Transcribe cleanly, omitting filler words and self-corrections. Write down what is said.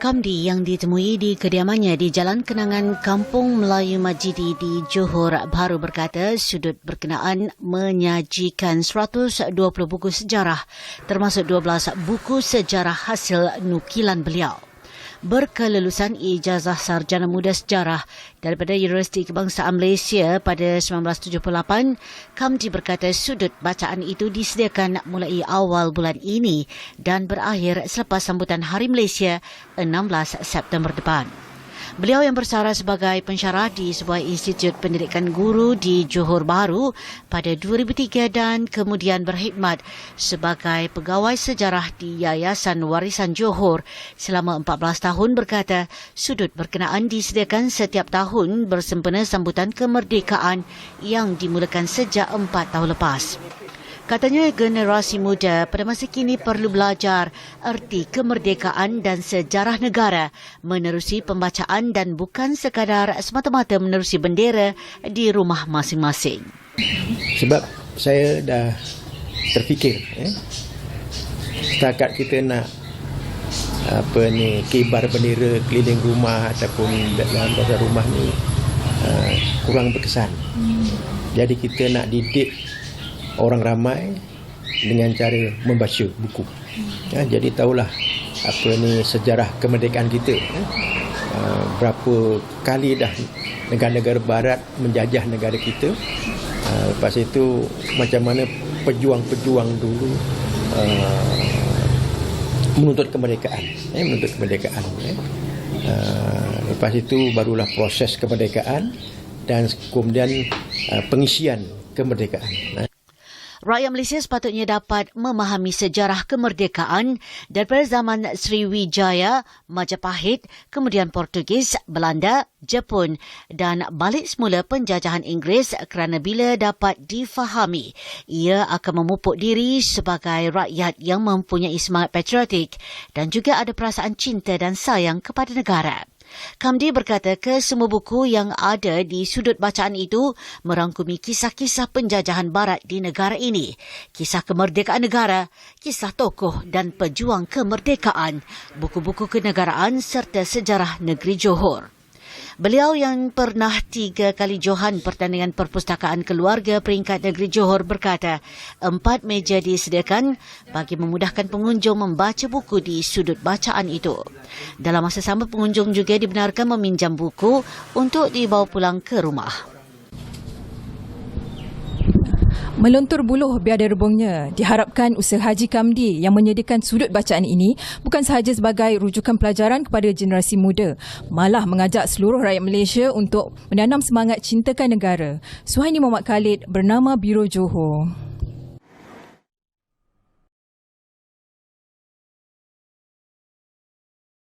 Kamdi yang ditemui di kediamannya di Jalan Kenangan Kampung Melayu Majidi di Johor Bahru berkata sudut berkenaan menyajikan 120 buku sejarah termasuk 12 buku sejarah hasil nukilan beliau. Berkelulusan ijazah sarjana muda sejarah daripada Universiti Kebangsaan Malaysia pada 1978, Kamdi berkata sudut bacaan itu disediakan mulai awal bulan ini dan berakhir selepas sambutan Hari Malaysia 16 September depan. Beliau yang bersara sebagai pensyarah di sebuah institut pendidikan guru di Johor Bahru pada 2003 dan kemudian berkhidmat sebagai pegawai sejarah di Yayasan Warisan Johor selama 14 tahun berkata sudut berkenaan disediakan setiap tahun bersempena sambutan kemerdekaan yang dimulakan sejak 4 tahun lepas. Katanya generasi muda pada masa kini perlu belajar erti kemerdekaan dan sejarah negara menerusi pembacaan dan bukan sekadar semata-mata menerusi bendera di rumah masing-masing. Sebab saya dah terfikir setakat kita nak kibar bendera keliling rumah ataupun dalam dasar rumah ni kurang berkesan. Jadi kita nak didik orang ramai dengan cara membaca buku. Jadi tahulah sejarah kemerdekaan kita. Berapa kali dah negara-negara barat menjajah negara kita. Lepas itu macam mana pejuang-pejuang dulu menuntut kemerdekaan. Lepas itu barulah proses kemerdekaan dan kemudian pengisian kemerdekaan. Rakyat Malaysia sepatutnya dapat memahami sejarah kemerdekaan daripada zaman Sriwijaya, Majapahit, kemudian Portugis, Belanda, Jepun dan balik semula penjajahan Inggeris kerana bila dapat difahami, ia akan memupuk diri sebagai rakyat yang mempunyai semangat patriotik dan juga ada perasaan cinta dan sayang kepada negara. Kamdi berkata kesemua buku yang ada di sudut bacaan itu merangkumi kisah-kisah penjajahan barat di negara ini, kisah kemerdekaan negara, kisah tokoh dan pejuang kemerdekaan, buku-buku kenegaraan serta sejarah negeri Johor. Beliau yang pernah 3 kali johan pertandingan perpustakaan keluarga peringkat negeri Johor berkata 4 meja disediakan bagi memudahkan pengunjung membaca buku di sudut bacaan itu. Dalam masa sama pengunjung juga dibenarkan meminjam buku untuk dibawa pulang ke rumah. Melontur buluh biada rebungnya, diharapkan usaha Haji Kamdi yang menyediakan sudut bacaan ini bukan sahaja sebagai rujukan pelajaran kepada generasi muda, malah mengajak seluruh rakyat Malaysia untuk menanam semangat cintakan negara. Suhaini Muhammad Khalid bernama Biro Johor.